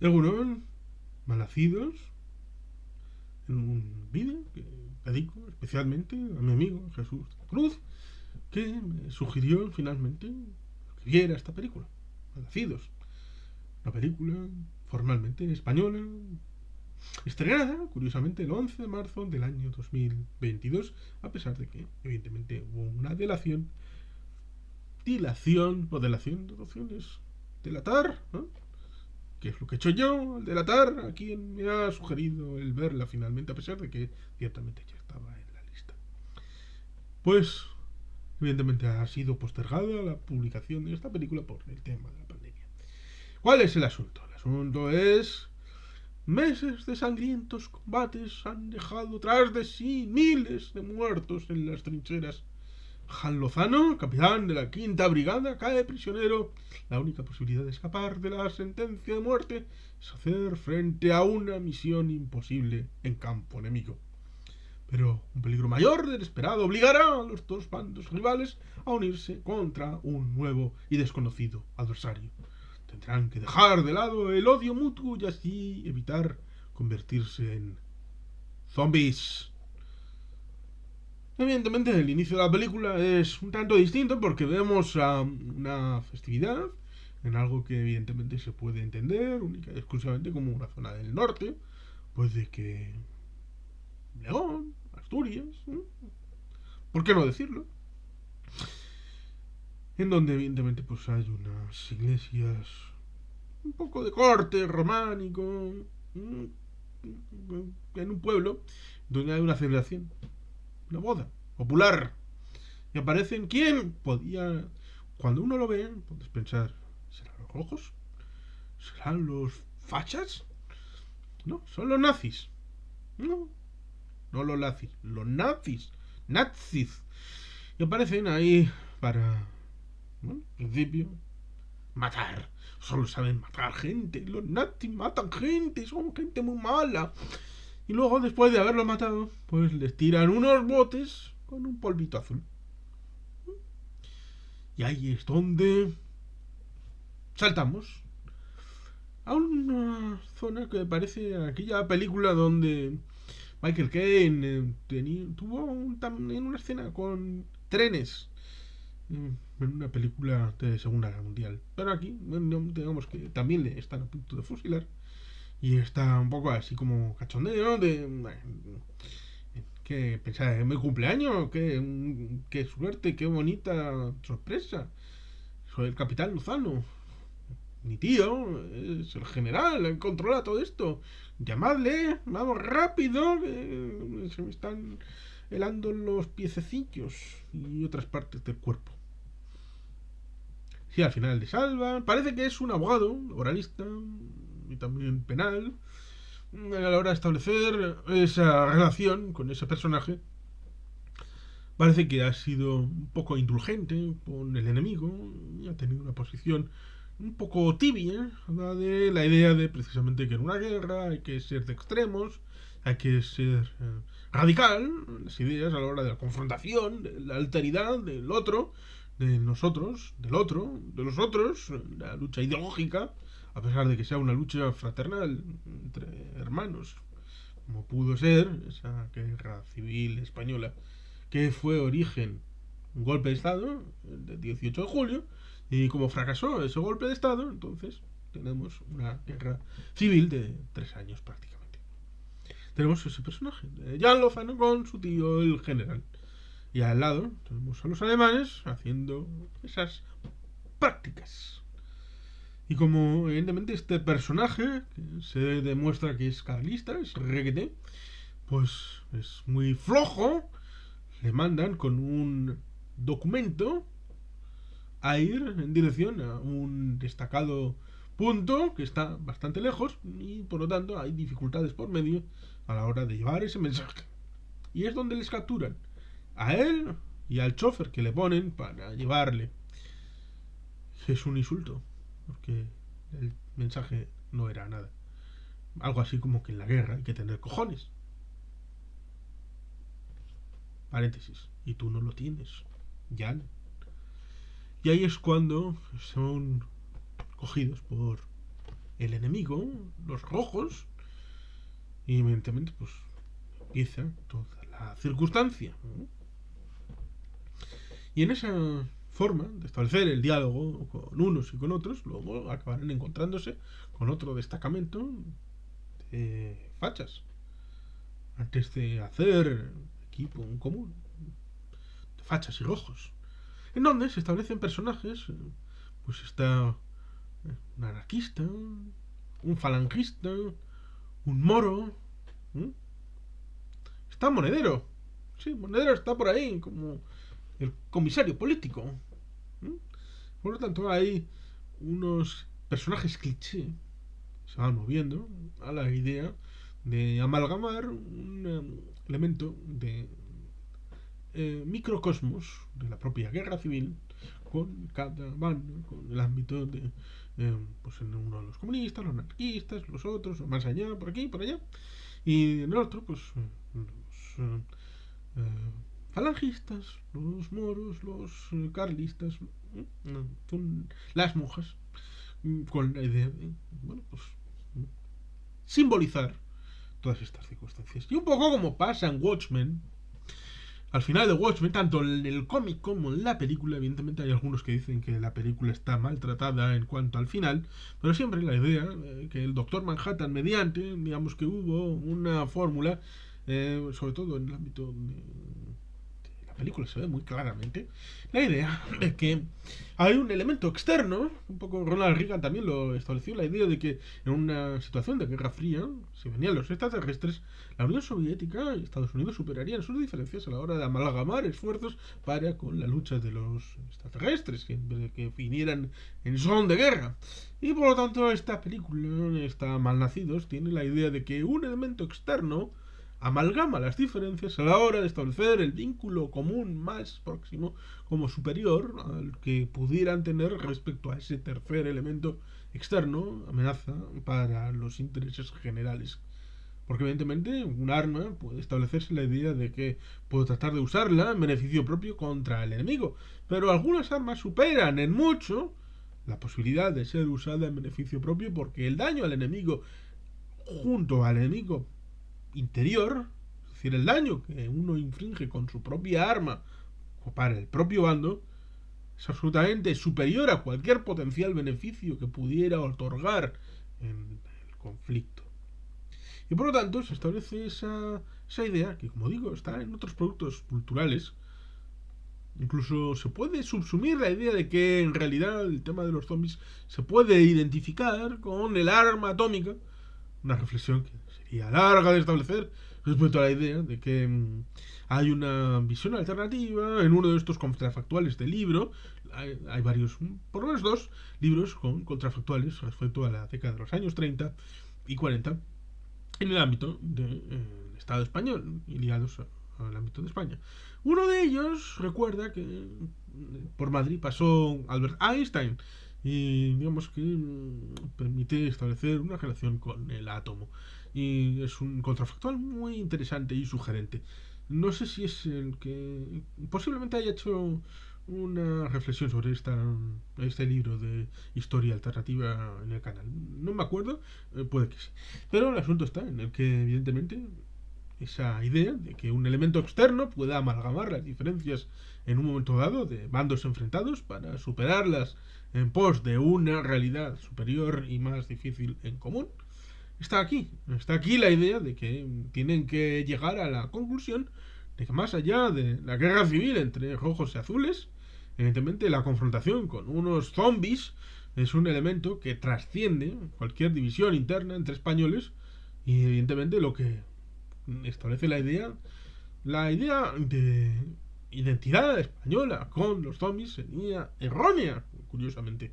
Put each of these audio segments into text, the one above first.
Egunon, Malnacidos, en un vídeo que dedico especialmente a mi amigo Jesús Cruz, que me sugirió finalmente que viera esta película, Malnacidos. Una película formalmente española, estrenada, curiosamente, el 11 de marzo del año 2022, a pesar de que, evidentemente, hubo una dilación es delatar, ¿no? Que es lo que he hecho yo, al delatar a quien me ha sugerido el verla finalmente, a pesar de que ciertamente ya estaba en la lista. Pues, evidentemente, ha sido postergada la publicación de esta película por el tema de la pandemia. ¿Cuál es el asunto? El asunto es: meses de sangrientos combates han dejado tras de sí miles de muertos en las trincheras. Han Lozano, capitán de la quinta brigada, cae prisionero. La única posibilidad de escapar de la sentencia de muerte es hacer frente a una misión imposible en campo enemigo. Pero un peligro mayor del esperado obligará a los dos bandos rivales a unirse contra un nuevo y desconocido adversario. Tendrán que dejar de lado el odio mutuo y así evitar convertirse en zombies. Evidentemente, el inicio de la película es un tanto distinto porque vemos a una festividad en algo que evidentemente se puede entender única y exclusivamente como una zona del norte, pues de que León, Asturias, ¿eh? ¿Por qué no decirlo? En donde evidentemente pues hay unas iglesias un poco de corte románico, en un pueblo donde hay una celebración, una boda popular. Y aparecen, ¿quién podía? Cuando uno lo ve, puedes pensar: ¿serán los rojos? ¿Serán los fachas? No, son los nazis. No, no los nazis, los nazis. Nazis. Y aparecen ahí para, bueno, en principio, matar. Solo saben matar gente. Los nazis matan gente, son gente muy mala. Y luego, después de haberlo matado, pues les tiran unos botes con un polvito azul. Y ahí es donde saltamos a una zona que parece aquella película donde Michael Caine tuvo también una escena con trenes, en una película de Segunda Guerra Mundial. Pero aquí, digamos que también le están a punto de fusilar y está un poco así como cachondeo de, bueno, que pensar en mi cumpleaños, qué suerte, qué bonita sorpresa. Soy el capitán Luzano. Mi tío es el general, controla todo esto. Llamadle, vamos rápido, que se me están helando los piececillos y otras partes del cuerpo. Sí, al final le salvan. Parece que es un abogado, oralista y también penal, a la hora de establecer esa relación con ese personaje. Parece que ha sido un poco indulgente con el enemigo y ha tenido una posición un poco tibia, de la idea de precisamente que en una guerra hay que ser de extremos, hay que ser radical en las ideas a la hora de la confrontación, de la alteridad del otro, de nosotros, del otro, de los otros, la lucha ideológica, a pesar de que sea una lucha fraternal entre hermanos, como pudo ser esa guerra civil española que fue origen un golpe de Estado el 18 de julio, y como fracasó ese golpe de Estado, entonces tenemos una guerra civil de 3 años prácticamente. Tenemos ese personaje, Jan Lozano con su tío el general. Y al lado tenemos a los alemanes haciendo esas prácticas. Y como evidentemente este personaje, que se demuestra que es carlista, es requete, pues es muy flojo, le mandan con un documento a ir en dirección a un destacado punto que está bastante lejos y por lo tanto hay dificultades por medio a la hora de llevar ese mensaje. Y es donde les capturan a él y al chofer que le ponen para llevarle. Es un insulto, porque el mensaje no era nada. Algo así como que en la guerra hay que tener cojones. Paréntesis. Y tú no lo tienes. Ya. Y ahí es cuando son cogidos por el enemigo, los rojos, y evidentemente pues empieza toda la circunstancia, ¿no? Y en esa forma de establecer el diálogo con unos y con otros, luego acabarán encontrándose con otro destacamento de fachas, antes de hacer equipo en común, de fachas y rojos, en donde se establecen personajes, pues está un anarquista, un falangista, un moro, ¿eh? Está Monedero, sí, Monedero está por ahí como el comisario político, ¿eh? Por lo tanto hay unos personajes cliché que se van moviendo a la idea de amalgamar un elemento de microcosmos de la propia guerra civil con cada bando, con el ámbito de, pues en uno los comunistas, los anarquistas, los otros, más allá, por aquí, por allá, y en el otro, pues los falangistas, los moros, los carlistas, las monjas, con la idea de, bueno, pues simbolizar todas estas circunstancias. Y un poco como pasa en Watchmen, al final de Watchmen, tanto en el cómic como en la película, evidentemente hay algunos que dicen que la película está maltratada en cuanto al final, pero siempre la idea que el Doctor Manhattan mediante, digamos que hubo una fórmula, sobre todo en el ámbito de la película se ve muy claramente la idea de que hay un elemento externo, un poco Ronald Reagan también lo estableció, la idea de que en una situación de guerra fría, si venían los extraterrestres, la Unión Soviética y Estados Unidos superarían sus diferencias a la hora de amalgamar esfuerzos para con la lucha de los extraterrestres que vinieran en son de guerra. Y por lo tanto esta película, esta Malnacidos, tiene la idea de que un elemento externo amalgama las diferencias a la hora de establecer el vínculo común más próximo como superior al que pudieran tener respecto a ese tercer elemento externo, amenaza para los intereses generales. Porque evidentemente un arma puede establecerse la idea de que puedo tratar de usarla en beneficio propio contra el enemigo, pero algunas armas superan en mucho la posibilidad de ser usada en beneficio propio porque el daño al enemigo junto al enemigo interior, es decir, el daño que uno infringe con su propia arma o para el propio bando, es absolutamente superior a cualquier potencial beneficio que pudiera otorgar en el conflicto. Y por lo tanto se establece esa idea que, como digo, está en otros productos culturales. Incluso se puede subsumir la idea de que en realidad el tema de los zombies se puede identificar con el arma atómica. Una reflexión que sería larga de establecer respecto a la idea de que hay una visión alternativa en uno de estos contrafactuales del libro. Hay varios, por lo menos dos libros con contrafactuales respecto a la década de los años 30 y 40 en el ámbito del Estado español y ligados al ámbito de España. Uno de ellos recuerda que por Madrid pasó Albert Einstein y digamos que permite establecer una relación con el átomo. Y es un contrafactual muy interesante y sugerente. No sé si es el que posiblemente haya hecho una reflexión sobre este libro de historia alternativa en el canal. No me acuerdo, puede que sí. Pero el asunto está en el que, evidentemente, esa idea de que un elemento externo pueda amalgamar las diferencias en un momento dado de bandos enfrentados para superarlas en pos de una realidad superior y más difícil en común. Está aquí. Está aquí la idea de que tienen que llegar a la conclusión de que más allá de la guerra civil entre rojos y azules, evidentemente la confrontación con unos zombies es un elemento que trasciende cualquier división interna entre españoles y evidentemente lo que establece la idea de identidad española con los zombies sería errónea, curiosamente.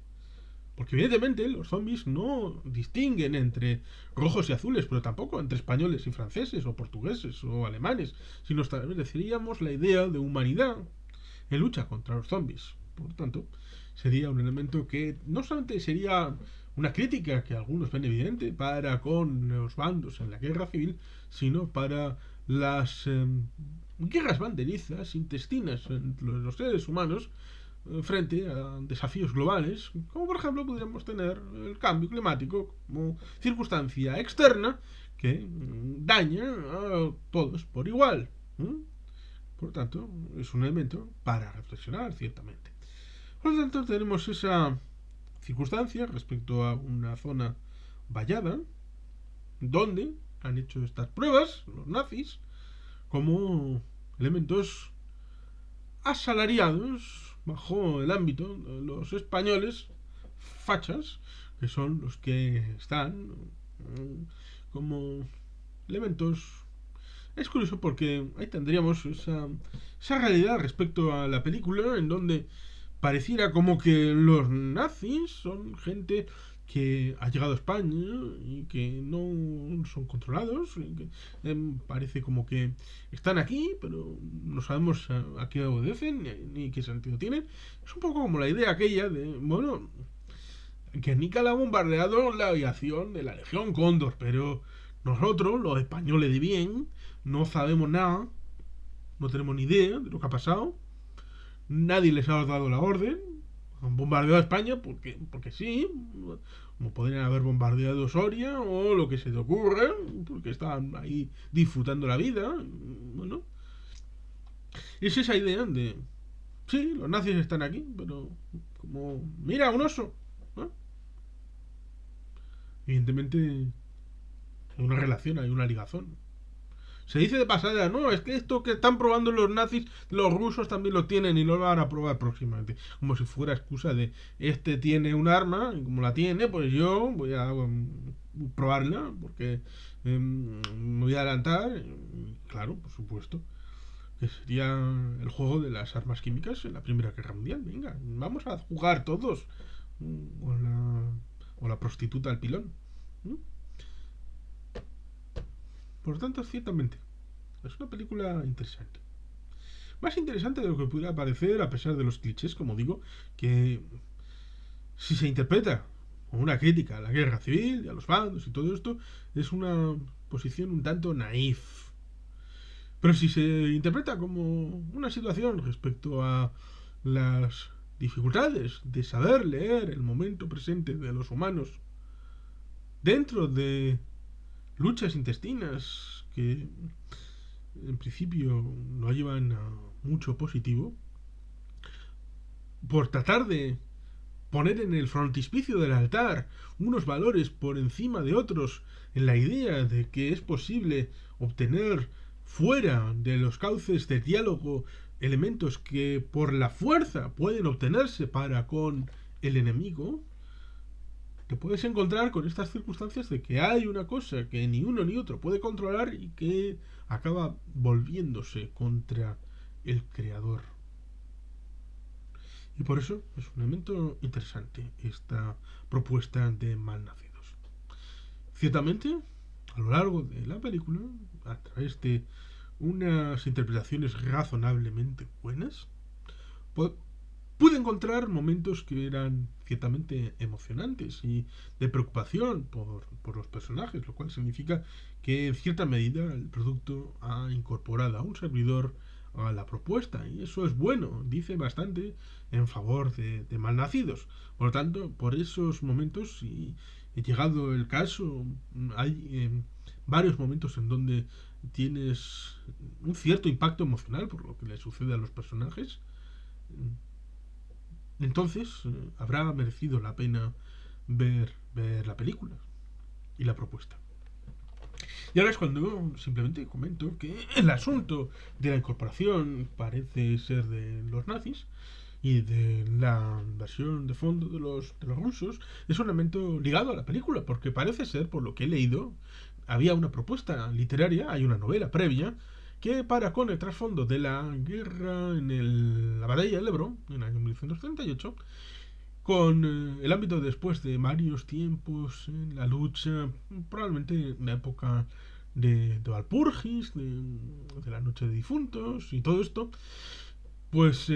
Porque evidentemente los zombies no distinguen entre rojos y azules, pero tampoco entre españoles y franceses, o portugueses, o alemanes, sino estableceríamos la idea de humanidad en lucha contra los zombies. Por lo tanto, sería un elemento que no solamente sería una crítica que algunos ven evidente para con los bandos en la guerra civil, sino para las guerras banderizas intestinas entre los seres humanos, frente a desafíos globales, como por ejemplo podríamos tener el cambio climático como circunstancia externa que daña a todos por igual. Por lo tanto, es un elemento para reflexionar, ciertamente. Por lo tanto, tenemos esa circunstancia respecto a una zona vallada, donde han hecho estas pruebas los nazis como elementos asalariados bajo el ámbito de los españoles fachas, que son los que están como elementos. Es curioso porque ahí tendríamos esa realidad respecto a la película en donde pareciera como que los nazis son gente que ha llegado a España y que no son controlados, y que, parece como que están aquí, pero no sabemos a qué obedecen ni qué sentido tienen. Es un poco como la idea aquella de, bueno, que Nica la ha bombardeado la aviación de la Legión Cóndor, pero nosotros, los españoles de bien, no sabemos nada, no tenemos ni idea de lo que ha pasado, nadie les ha dado la orden, han bombardeado a España porque sí, como podrían haber bombardeado Soria o lo que se te ocurra, porque estaban ahí disfrutando la vida. Bueno, es esa idea de, sí, los nazis están aquí, pero como, mira, un oso, ¿no? Evidentemente hay una relación, hay una ligazón. Se dice de pasada, no, es que esto que están probando los nazis, los rusos también lo tienen y lo van a probar próximamente. Como si fuera excusa de, este tiene un arma y como la tiene, pues yo voy a probarla porque me voy a adelantar. Claro, por supuesto, que sería el juego de las armas químicas en la Primera Guerra Mundial. Venga, vamos a jugar todos. O la prostituta al pilón. Por lo tanto, ciertamente, es una película interesante. Más interesante de lo que pudiera parecer, a pesar de los clichés, como digo, que si se interpreta como una crítica a la guerra civil y a los bandos y todo esto, es una posición un tanto naif. Pero si se interpreta como una situación respecto a las dificultades de saber leer el momento presente de los humanos dentro de luchas intestinas que en principio no llevan a mucho positivo, por tratar de poner en el frontispicio del altar unos valores por encima de otros en la idea de que es posible obtener fuera de los cauces de diálogo elementos que por la fuerza pueden obtenerse para con el enemigo, te puedes encontrar con estas circunstancias de que hay una cosa que ni uno ni otro puede controlar y que acaba volviéndose contra el creador. Y por eso es un elemento interesante esta propuesta de Malnacidos. Ciertamente, a lo largo de la película, a través de unas interpretaciones razonablemente buenas, pude encontrar momentos que eran ciertamente emocionantes y de preocupación por los personajes, lo cual significa que en cierta medida el producto ha incorporado a un servidor a la propuesta y eso es bueno, dice bastante en favor de Malnacidos. Por lo tanto, por esos momentos, y llegado el caso, hay varios momentos en donde tienes un cierto impacto emocional por lo que le sucede a los personajes. Entonces habrá merecido la pena ver la película y la propuesta. Y ahora es cuando simplemente comento que el asunto de la incorporación parece ser de los nazis y de la versión de fondo de los rusos es un elemento ligado a la película, porque parece ser, por lo que he leído, había una propuesta literaria, hay una novela previa, que para con el trasfondo de la guerra la batalla del Ebro, en el año 1938, con el ámbito después de varios tiempos en la lucha, probablemente en la época de Walpurgis, de la Noche de Difuntos y todo esto, pues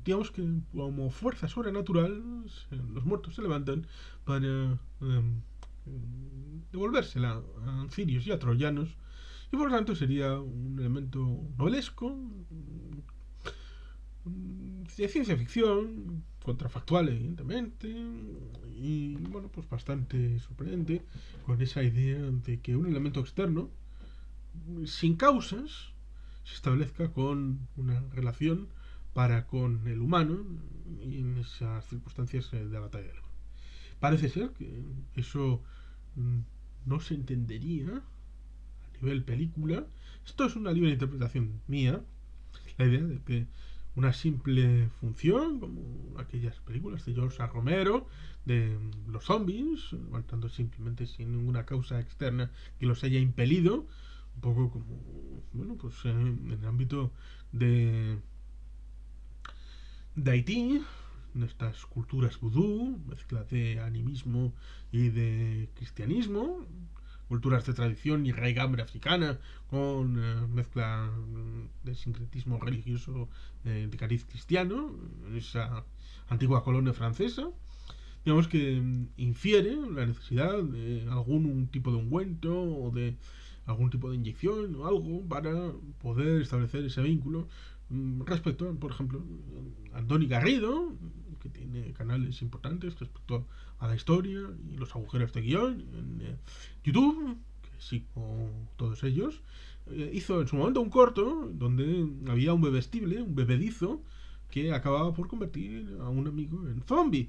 digamos que como fuerza sobrenatural los muertos se levantan para devolvérsela a cirios y a troyanos, y por lo tanto sería un elemento novelesco, de ciencia ficción, contrafactual evidentemente, y bueno, pues bastante sorprendente, con esa idea de que un elemento externo, sin causas, se establezca con una relación para con el humano y en esas circunstancias de la batalla del Ebro. Parece ser que eso mm, no se entendería a nivel película. Esto es una libre interpretación mía, la idea de que una simple función, como aquellas películas de George A. Romero, de los zombies, levantando simplemente sin ninguna causa externa que los haya impelido, un poco como, bueno, pues en el ámbito de, de Haití, de estas culturas vudú, mezcla de animismo y de cristianismo, culturas de tradición y raigambre africana con mezcla de sincretismo religioso de cariz cristiano en esa antigua colonia francesa. Digamos que infiere la necesidad de algún tipo de ungüento o de algún tipo de inyección o algo para poder establecer ese vínculo respecto a, por ejemplo, Andoni Garrido, que tiene canales importantes respecto a la historia y los agujeros de guión en YouTube, que sigo todos ellos, hizo en su momento un corto donde había un bebestible, un bebedizo, que acababa por convertir a un amigo en zombie.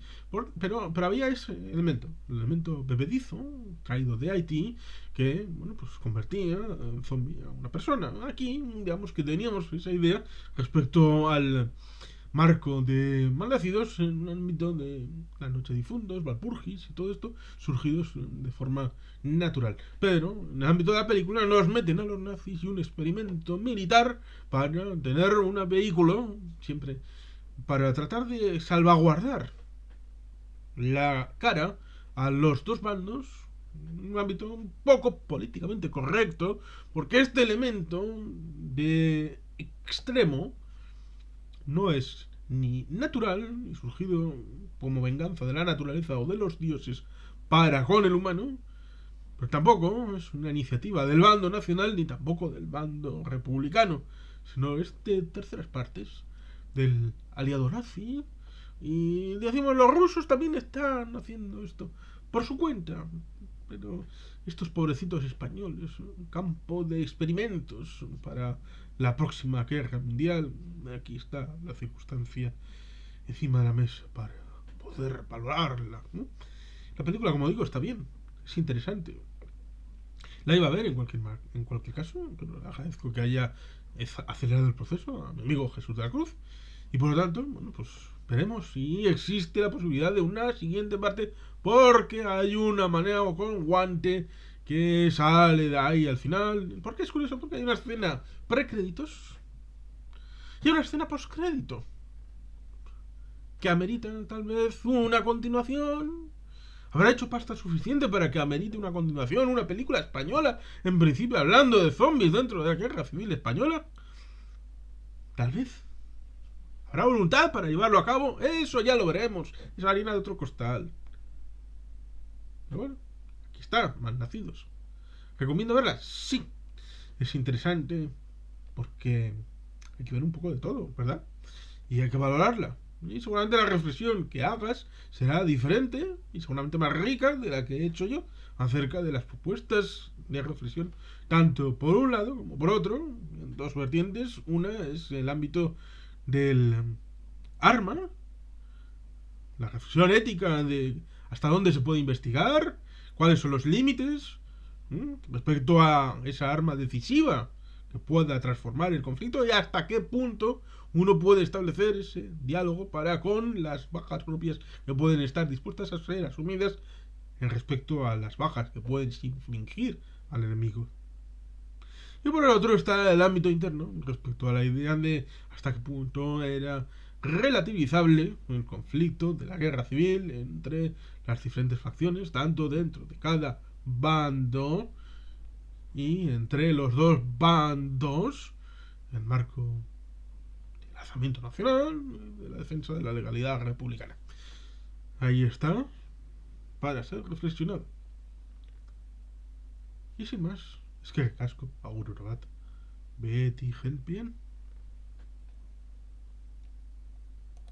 Pero había ese elemento, el elemento bebedizo, traído de Haití, que bueno, pues convertía en zombie a una persona. Aquí, digamos que teníamos esa idea respecto al marco de Malnacidos en un ámbito de la noche de difuntos, Valpurgis y todo esto, surgidos de forma natural. Pero en el ámbito de la película nos meten a los nazis y un experimento militar para tener un vehículo, siempre para tratar de salvaguardar la cara a los dos bandos, en un ámbito un poco políticamente correcto, porque este elemento de extremo no es ni natural, ni surgido como venganza de la naturaleza o de los dioses para con el humano, pero tampoco es una iniciativa del bando nacional ni tampoco del bando republicano, sino es de terceras partes, del aliado nazi. Y decimos, los rusos también están haciendo esto por su cuenta. Pero estos pobrecitos españoles, un campo de experimentos para la próxima guerra mundial. Aquí está la circunstancia encima de la mesa para poder valorarla, ¿no? La película, como digo, está bien, es interesante. La iba a ver en cualquier caso, pero agradezco que haya acelerado el proceso a mi amigo Jesús de la Cruz. Y por lo tanto, bueno, pues veremos si existe la posibilidad de una siguiente parte, porque hay una manera o con guante que sale de ahí al final. Porque es curioso, porque hay una escena precréditos y una escena postcrédito que amerita tal vez una continuación. ¿Habrá hecho pasta suficiente para que amerite una continuación, una película española, en principio hablando de zombies dentro de la guerra civil española? Tal vez. ¿Habrá voluntad para llevarlo a cabo? Eso ya lo veremos. Es harina de otro costal. Pero bueno, aquí está, Malnacidos. ¿Recomiendo verla? Sí. Es interesante porque hay que ver un poco de todo, ¿verdad? Y hay que valorarla. Y seguramente la reflexión que hagas será diferente y seguramente más rica de la que he hecho yo acerca de las propuestas de reflexión, tanto por un lado como por otro, en dos vertientes. Una es el ámbito del arma, la reflexión ética de hasta dónde se puede investigar, cuáles son los límites respecto a esa arma decisiva que pueda transformar el conflicto y hasta qué punto uno puede establecer ese diálogo para con las bajas propias que pueden estar dispuestas a ser asumidas en respecto a las bajas que pueden infligir al enemigo. Y por el otro está el ámbito interno respecto a la idea de hasta qué punto era relativizable el conflicto de la guerra civil entre las diferentes facciones, tanto dentro de cada bando y entre los dos bandos, en el marco del alzamiento nacional, de la defensa de la legalidad republicana. Ahí está, para ser reflexionado. Y sin más, es que casco, agur bat, Betty, bien.